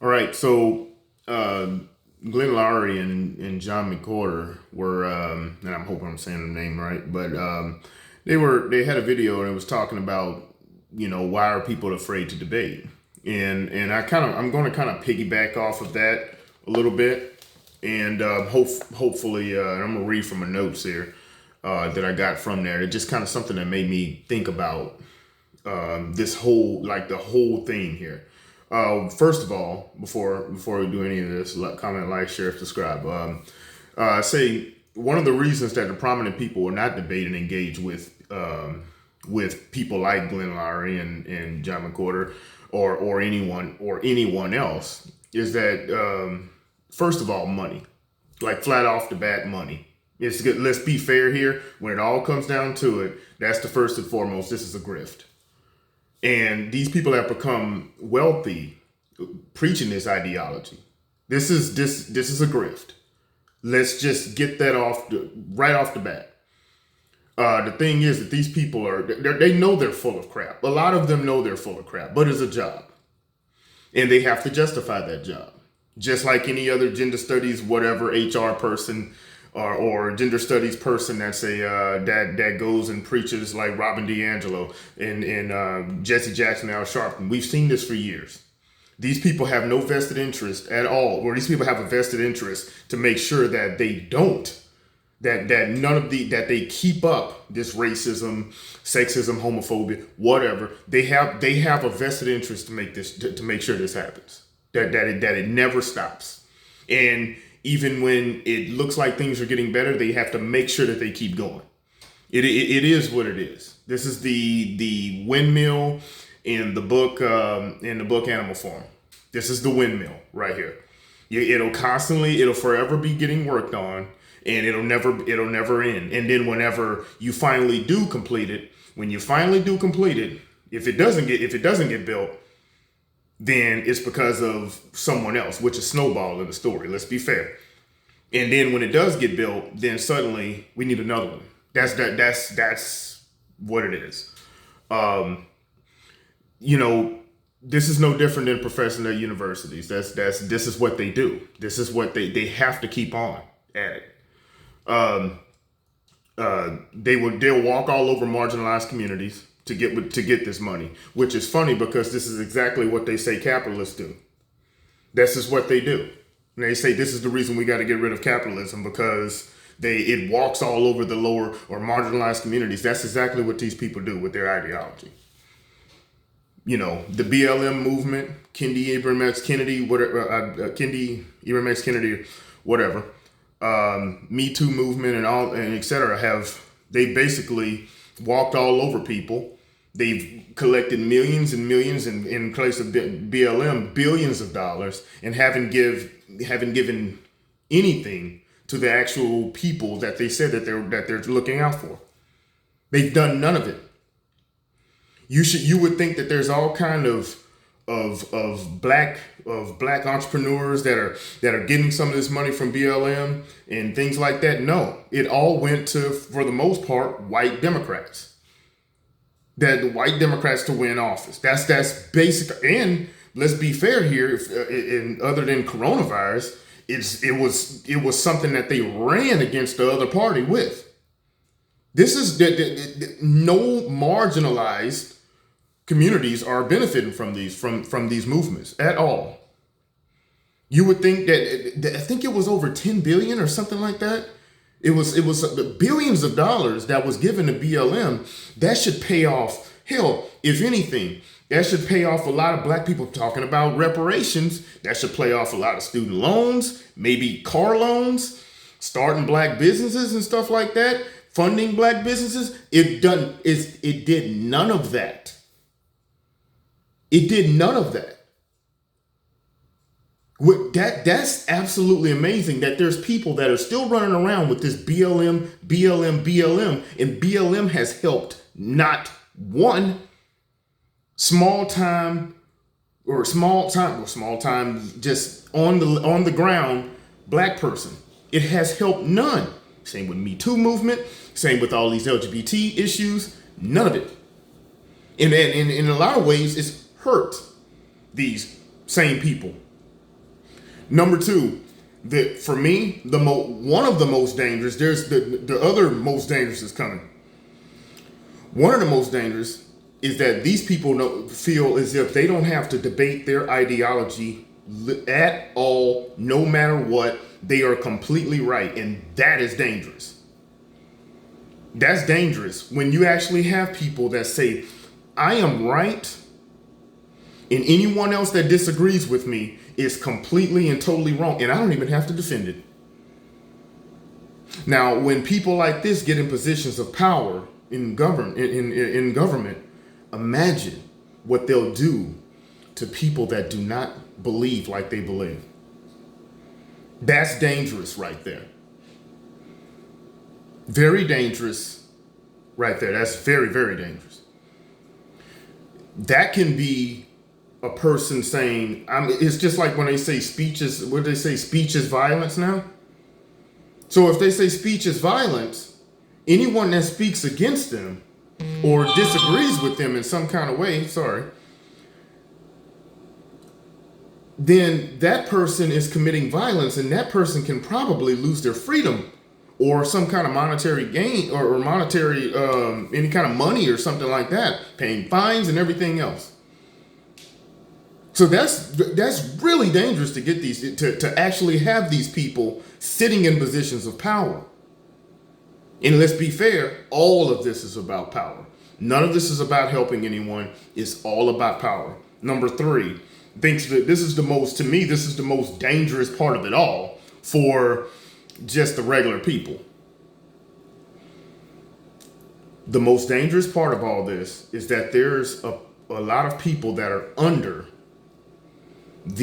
All right, so Glenn Loury and John McWhorter were, and I'm hoping I'm saying the name right, but they had a video and it was talking about why are people afraid to debate, and I'm going to kind of piggyback off of that a little bit, and hopefully and I'm gonna read from my notes here that I got from there. It's just kind of something that made me think about this whole the whole thing here. First of all, before we do any of this, comment, like, share, subscribe. Say one of the reasons that the prominent people will not debate and engage with people like Glenn Loury and John McWhorter or anyone else is that first of all, money, like flat off the bat, money. It's good. Let's be fair here. When it all comes down to it, that's the first and foremost. This is a grift. And these people have become wealthy preaching this ideology. This is a grift. Let's just get that right off the bat. The thing is that these people they know they're full of crap. A lot of them know they're full of crap, but it's a job. And they have to justify that job. Just like any other gender studies, whatever HR person or gender studies person that's that goes and preaches like Robin DiAngelo and Jesse Jackson, Al Sharpton. We've seen this for years. These people have no vested interest at all, or these people have a vested interest to make sure that they don't, that they keep up this racism, sexism, homophobia, whatever. They have a vested interest to make sure this happens. That it never stops. And even when it looks like things are getting better, they have to make sure that they keep going. It is what it is. This is the windmill in the book Animal Farm. This is the windmill right here. It'll forever be getting worked on, and it'll never end. And then whenever you finally do complete it, if it doesn't get built, then it's because of someone else, which is snowball in the story. Let's be fair. And then when it does get built, then suddenly we need another one. That's what it is. This is no different than professing at universities. This is what they do. This is what they have to keep on at it. They'll walk all over marginalized communities to get this money, which is funny because this is exactly what they say capitalists do. This is what they do. And they say this is the reason we got to get rid of capitalism because it walks all over the lower or marginalized communities. That's exactly what these people do with their ideology. The BLM movement, Kendi Ibram X Kennedy, whatever, Me Too movement and et cetera they basically walked all over people. They've collected millions and millions, and in place of BLM, billions of dollars, and haven't given anything to the actual people that they said that they're looking out for. They've done none of it. You would think that there's all kind of black entrepreneurs that are getting some of this money from BLM and things like that. No, it all went to, for the most part, white Democrats. That the white Democrats to win office. That's basic. And let's be fair here. And other than coronavirus, it was something that they ran against the other party with. This is no marginalized communities are benefiting from these movements at all. You would think that I think it was over 10 billion or something like that. It was billions of dollars that was given to BLM. That should pay off. Hell, if anything, that should pay off a lot of black people talking about reparations. That should pay off a lot of student loans, maybe car loans, starting black businesses and stuff like that, funding black businesses. It did none of that. It did none of that. That's absolutely amazing that there's people that are still running around with this BLM, and BLM has helped not one small time just on the ground black person. It has helped none. Same with Me Too movement, same with all these LGBT issues, none of it. And in a lot of ways, it's hurt these same people. Number two, for me, one of the most dangerous. There's the other most dangerous is coming. One of the most dangerous is that these people feel as if they don't have to debate their ideology at all, no matter what. They are completely right, and that is dangerous. That's dangerous when you actually have people that say, I am right, and anyone else that disagrees with me is completely and totally wrong, and I don't even have to defend it. Now, when people like this get in positions of power in government, imagine what they'll do to people that do not believe like they believe. That's dangerous right there. Very dangerous right there. That's very, very dangerous. That can be a person saying, it's just like when they say speech is, what do they say, speech is violence now? So if they say speech is violence, anyone that speaks against them or disagrees with them in some kind of way, then that person is committing violence, and that person can probably lose their freedom or some kind of monetary gain or monetary, any kind of money or something like that, paying fines and everything else. So that's really dangerous to get to actually have these people sitting in positions of power. And let's be fair, all of this is about power. None of this is about helping anyone. It's all about power. Number three, thinks that this is the most dangerous part of it all for just the regular people. The most dangerous part of all this is that there's a lot of people that are under and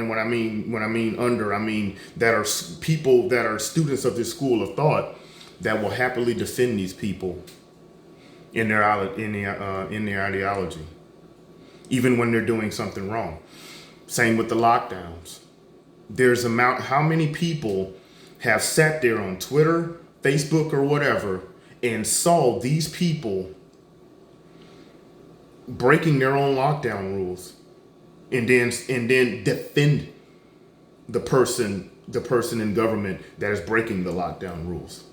when I mean under, I mean that are people that are students of this school of thought that will happily defend these people in their ideology, even when they're doing something wrong. Same with the lockdowns. How many people have sat there on Twitter, Facebook, or whatever, and saw these people breaking their own lockdown rules, and then defend the person in government that is breaking the lockdown rules.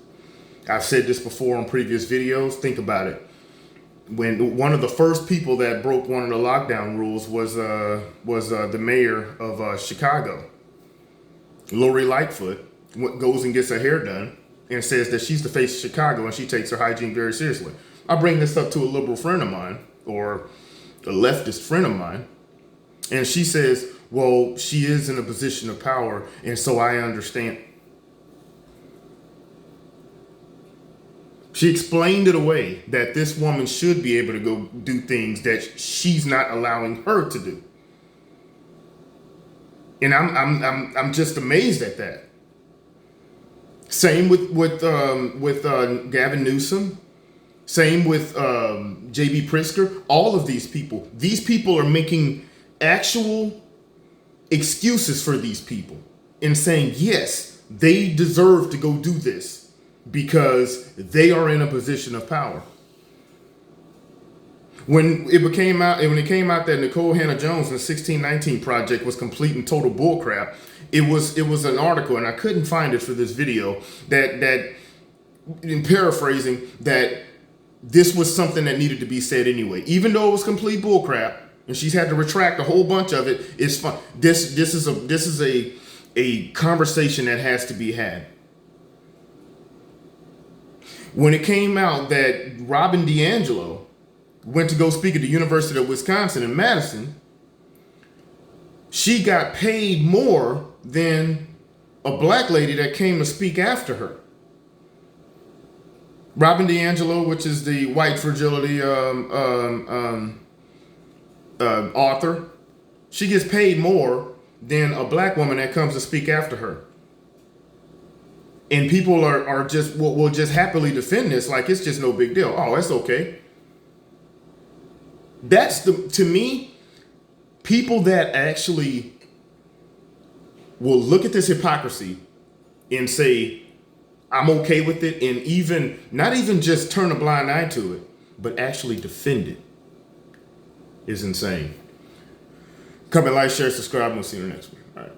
I've said this before on previous videos. Think about it. When one of the first people that broke one of the lockdown rules was the mayor of Chicago, Loury Lightfoot, goes and gets her hair done and says that she's the face of Chicago and she takes her hygiene very seriously. I bring this up to a liberal friend of mine or a leftist friend of mine, and she says, well, she is in a position of power, and so I understand. She explained it away that this woman should be able to go do things that she's not allowing her to do. And I'm just amazed at that. Same with Gavin Newsom. Same with J.B. Pritzker. All of these people. These people are making actual excuses for these people and saying, yes, they deserve to go do this because they are in a position of power. When it came out that Nicole Hannah-Jones and the 1619 Project was complete and total bullcrap, it was an article, and I couldn't find it for this video, that in paraphrasing, that this was something that needed to be said anyway. Even though it was complete bullcrap, and she's had to retract a whole bunch of it, it's fun. This is a conversation that has to be had. When it came out that Robin DiAngelo went to go speak at the University of Wisconsin in Madison, she got paid more than a black lady that came to speak after her. Robin DiAngelo, which is the white fragility author, she gets paid more than a black woman that comes to speak after her. And people are just will just happily defend this like it's just no big deal. Oh, that's okay. That's to me, people that actually will look at this hypocrisy and say, I'm okay with it, and even not even just turn a blind eye to it, but actually defend it, is insane. Comment, like, share, subscribe, and we'll see you in the next one. All right.